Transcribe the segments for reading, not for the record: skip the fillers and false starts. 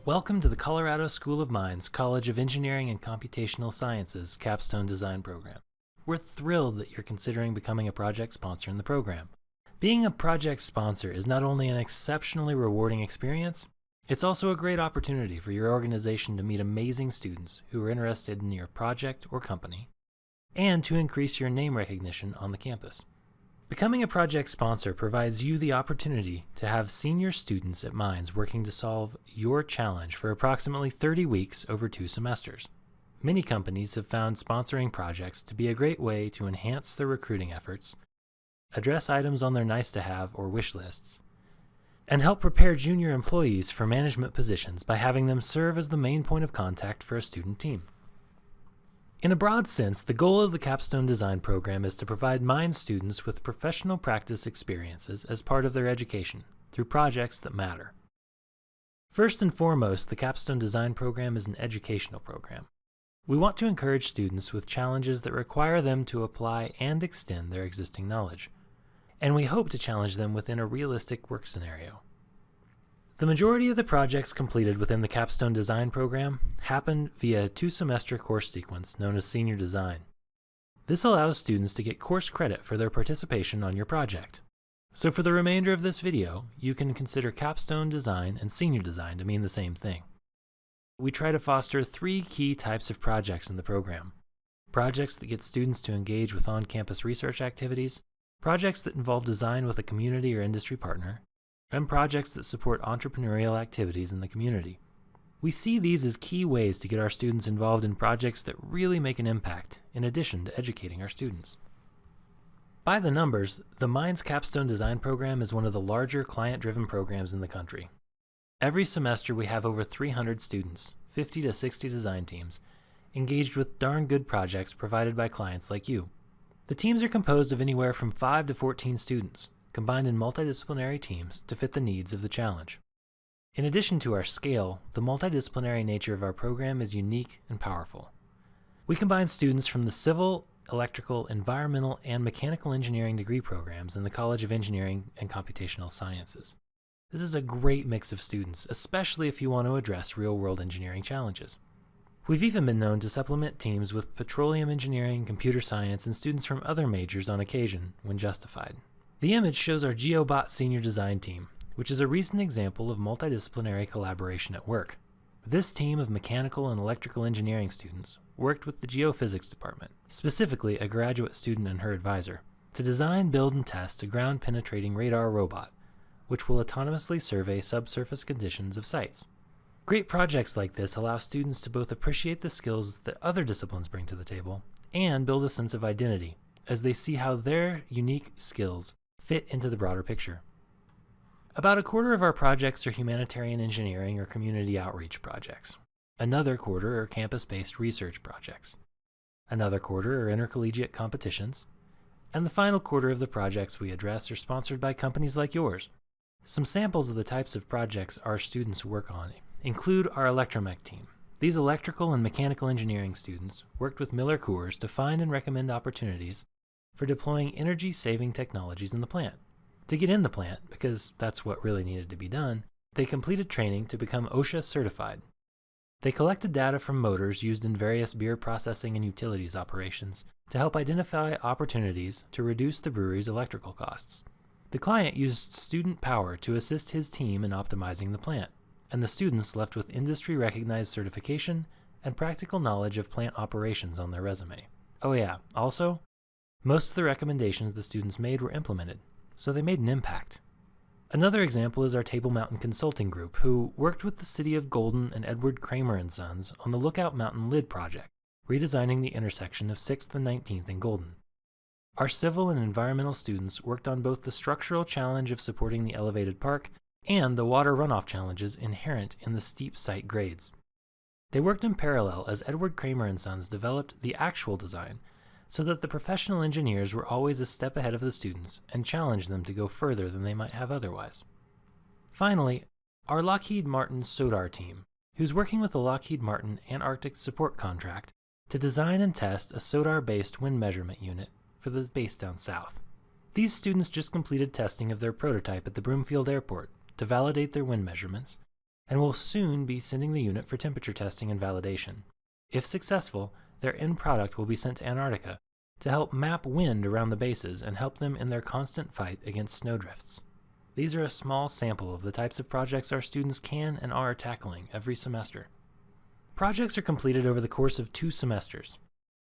Welcome to the Colorado School of Mines College of Engineering and Computational Sciences Capstone Design Program. We're thrilled that you're considering becoming a project sponsor in the program. Being a project sponsor is not only an exceptionally rewarding experience, it's also a great opportunity for your organization to meet amazing students who are interested in your project or company, and to increase your name recognition on the campus. Becoming a project sponsor provides you the opportunity to have senior students at Mines working to solve your challenge for approximately 30 weeks over 2 semesters. Many companies have found sponsoring projects to be a great way to enhance their recruiting efforts, address items on their nice-to-have or wish lists, and help prepare junior employees for management positions by having them serve as the main point of contact for a student team. In a broad sense, the goal of the Capstone Design Program is to provide Mines students with professional practice experiences as part of their education through projects that matter. First and foremost, the Capstone Design Program is an educational program. We want to encourage students with challenges that require them to apply and extend their existing knowledge, and we hope to challenge them within a realistic work scenario. The majority of the projects completed within the Capstone Design Program happen via a 2-semester course sequence known as Senior Design. This allows students to get course credit for their participation on your project. So for the remainder of this video, you can consider Capstone Design and Senior Design to mean the same thing. We try to foster 3 key types of projects in the program: projects that get students to engage with on-campus research activities, projects that involve design with a community or industry partner, and projects that support entrepreneurial activities in the community. We see these as key ways to get our students involved in projects that really make an impact, in addition to educating our students. By the numbers, the Mines Capstone Design Program is one of the larger client-driven programs in the country. Every semester we have over 300 students, 50 to 60 design teams, engaged with darn good projects provided by clients like you. The teams are composed of anywhere from 5 to 14 students, combined in multidisciplinary teams to fit the needs of the challenge. In addition to our scale, the multidisciplinary nature of our program is unique and powerful. We combine students from the civil, electrical, environmental, and mechanical engineering degree programs in the College of Engineering and Computational Sciences. This is a great mix of students, especially if you want to address real-world engineering challenges. We've even been known to supplement teams with petroleum engineering, computer science, and students from other majors on occasion, when justified. The image shows our GeoBot Senior Design Team, which is a recent example of multidisciplinary collaboration at work. This team of mechanical and electrical engineering students worked with the geophysics department, specifically a graduate student and her advisor, to design, build, and test a ground-penetrating radar robot, which will autonomously survey subsurface conditions of sites. Great projects like this allow students to both appreciate the skills that other disciplines bring to the table and build a sense of identity as they see how their unique skills fit into the broader picture. About a quarter of our projects are humanitarian engineering or community outreach projects. Another quarter are campus-based research projects. Another quarter are intercollegiate competitions. And the final quarter of the projects we address are sponsored by companies like yours. Some samples of the types of projects our students work on include our electromech team. These electrical and mechanical engineering students worked with Miller Coors to find and recommend opportunities for deploying energy-saving technologies in the plant. To get in the plant, because that's what really needed to be done, they completed training to become OSHA certified. They collected data from motors used in various beer processing and utilities operations to help identify opportunities to reduce the brewery's electrical costs. The client used student power to assist his team in optimizing the plant, and the students left with industry-recognized certification and practical knowledge of plant operations on their resume. Oh yeah, also, most of the recommendations the students made were implemented, so they made an impact. Another example is our Table Mountain Consulting Group, who worked with the City of Golden and Edward Kramer & Sons on the Lookout Mountain Lid project, redesigning the intersection of 6th and 19th in Golden. Our civil and environmental students worked on both the structural challenge of supporting the elevated park and the water runoff challenges inherent in the steep site grades. They worked in parallel as Edward Kramer & Sons developed the actual design, so that the professional engineers were always a step ahead of the students and challenged them to go further than they might have otherwise. Finally, our Lockheed Martin SODAR team, who's working with the Lockheed Martin Antarctic Support Contract to design and test a SODAR-based wind measurement unit for the base down south. These students just completed testing of their prototype at the Broomfield Airport to validate their wind measurements and will soon be sending the unit for temperature testing and validation. If successful, their end product will be sent to Antarctica to help map wind around the bases and help them in their constant fight against snowdrifts. These are a small sample of the types of projects our students can and are tackling every semester. Projects are completed over the course of 2 semesters.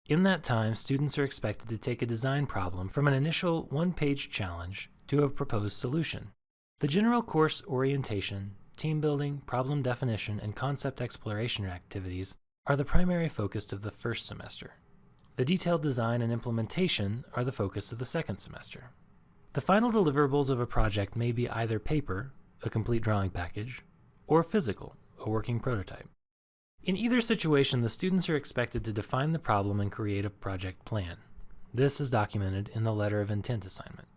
In that time, students are expected to take a design problem from an initial 1-page challenge to a proposed solution. The general course orientation, team building, problem definition, and concept exploration activities are the primary focus of the first semester. The detailed design and implementation are the focus of the second semester. The final deliverables of a project may be either paper, a complete drawing package, or physical, a working prototype. In either situation, the students are expected to define the problem and create a project plan. This is documented in the letter of intent assignment.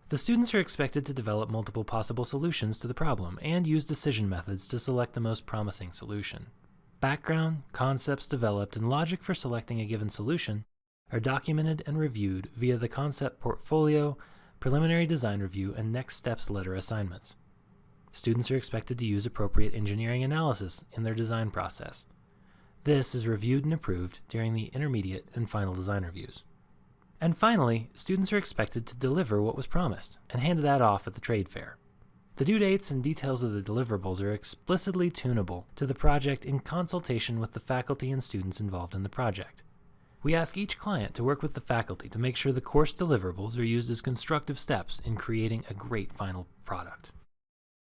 The students are expected to develop multiple possible solutions to the problem and use decision methods to select the most promising solution. Background, concepts developed, and logic for selecting a given solution are documented and reviewed via the concept portfolio, preliminary design review, and next steps letter assignments. Students are expected to use appropriate engineering analysis in their design process. This is reviewed and approved during the intermediate and final design reviews. And finally, students are expected to deliver what was promised and hand that off at the trade fair. The due dates and details of the deliverables are explicitly tunable to the project in consultation with the faculty and students involved in the project. We ask each client to work with the faculty to make sure the course deliverables are used as constructive steps in creating a great final product.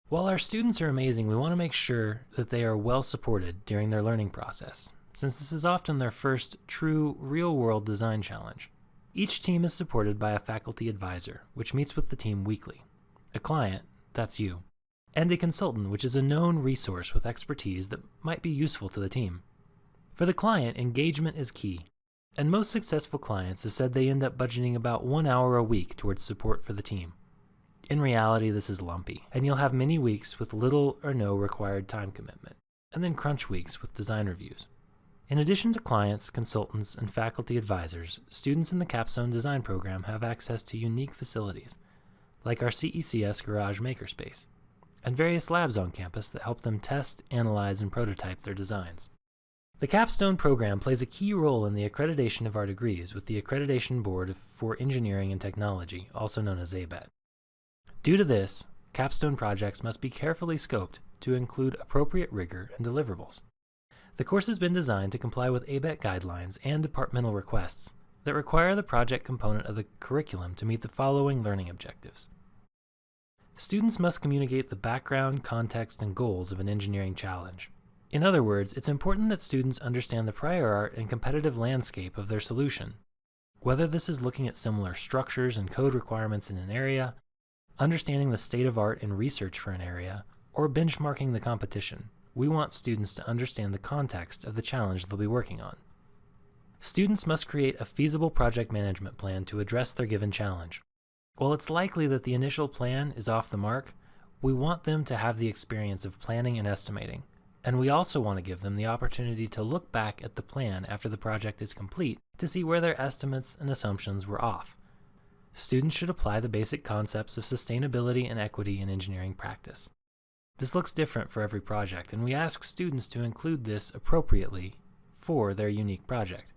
While our students are amazing, we want to make sure that they are well supported during their learning process, since this is often their first true real-world design challenge. Each team is supported by a faculty advisor, which meets with the team weekly. A client, that's you, and a consultant, which is a known resource with expertise that might be useful to the team. For the client, engagement is key. And most successful clients have said they end up budgeting about 1 hour a week towards support for the team. In reality, this is lumpy, and you'll have many weeks with little or no required time commitment, and then crunch weeks with design reviews. In addition to clients, consultants, and faculty advisors, students in the Capstone design program have access to unique facilities, like our CECS garage makerspace, and various labs on campus that help them test, analyze, and prototype their designs. The Capstone program plays a key role in the accreditation of our degrees with the Accreditation Board for Engineering and Technology, also known as ABET. Due to this, Capstone projects must be carefully scoped to include appropriate rigor and deliverables. The course has been designed to comply with ABET guidelines and departmental requests that require the project component of the curriculum to meet the following learning objectives. Students must communicate the background, context, and goals of an engineering challenge. In other words, it's important that students understand the prior art and competitive landscape of their solution. Whether this is looking at similar structures and code requirements in an area, understanding the state of art in research for an area, or benchmarking the competition, we want students to understand the context of the challenge they'll be working on. Students must create a feasible project management plan to address their given challenge. While it's likely that the initial plan is off the mark, we want them to have the experience of planning and estimating. And we also want to give them the opportunity to look back at the plan after the project is complete to see where their estimates and assumptions were off. Students should apply the basic concepts of sustainability and equity in engineering practice. This looks different for every project, and we ask students to include this appropriately for their unique project.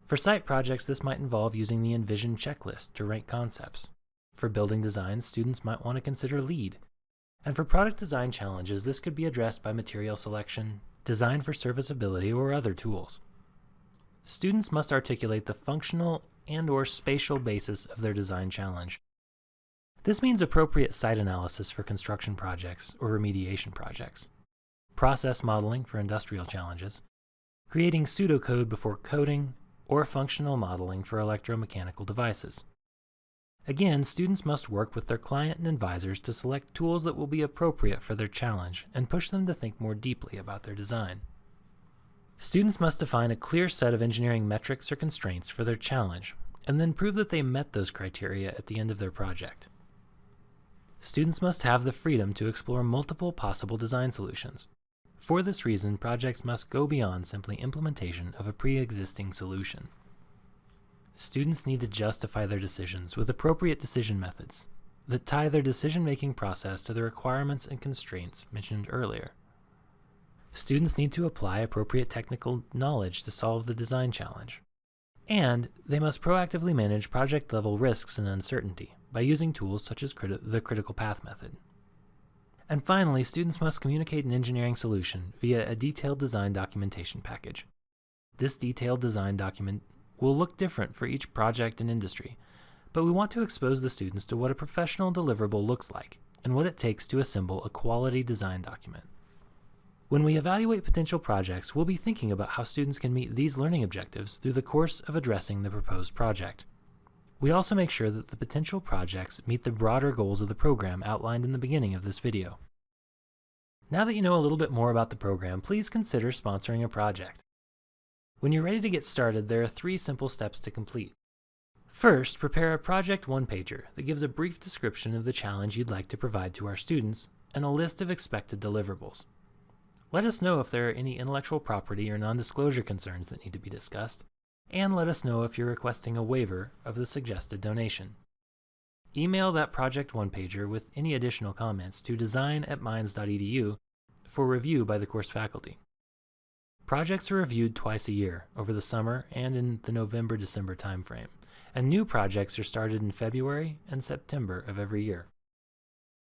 For site projects, this might involve using the Envision checklist to rank concepts. For building designs, students might want to consider LEED. And for product design challenges, this could be addressed by material selection, design for serviceability, or other tools. Students must articulate the functional and/or spatial basis of their design challenge. This means appropriate site analysis for construction projects or remediation projects, process modeling for industrial challenges, creating pseudocode before coding, or functional modeling for electromechanical devices. Again, students must work with their client and advisors to select tools that will be appropriate for their challenge and push them to think more deeply about their design. Students must define a clear set of engineering metrics or constraints for their challenge, and then prove that they met those criteria at the end of their project. Students must have the freedom to explore multiple possible design solutions. For this reason, projects must go beyond simply implementation of a pre-existing solution. Students need to justify their decisions with appropriate decision methods that tie their decision-making process to the requirements and constraints mentioned earlier. Students need to apply appropriate technical knowledge to solve the design challenge. And they must proactively manage project-level risks and uncertainty by using tools such as the critical path method. And finally, students must communicate an engineering solution via a detailed design documentation package. This detailed design document will look different for each project and industry, but we want to expose the students to what a professional deliverable looks like and what it takes to assemble a quality design document. When we evaluate potential projects, we'll be thinking about how students can meet these learning objectives through the course of addressing the proposed project. We also make sure that the potential projects meet the broader goals of the program outlined in the beginning of this video. Now that you know a little bit more about the program, please consider sponsoring a project. When you're ready to get started, there are 3 simple steps to complete. First, prepare a project one-pager that gives a brief description of the challenge you'd like to provide to our students and a list of expected deliverables. Let us know if there are any intellectual property or non-disclosure concerns that need to be discussed, and let us know if you're requesting a waiver of the suggested donation. Email that project one-pager with any additional comments to design@minds.edu for review by the course faculty. Projects are reviewed twice a year, over the summer and in the November-December timeframe, and new projects are started in February and September of every year.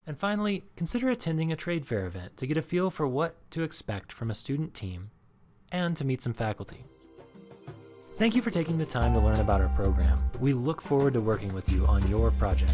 And finally, consider attending a trade fair event to get a feel for what to expect from a student team and to meet some faculty. Thank you for taking the time to learn about our program. We look forward to working with you on your project.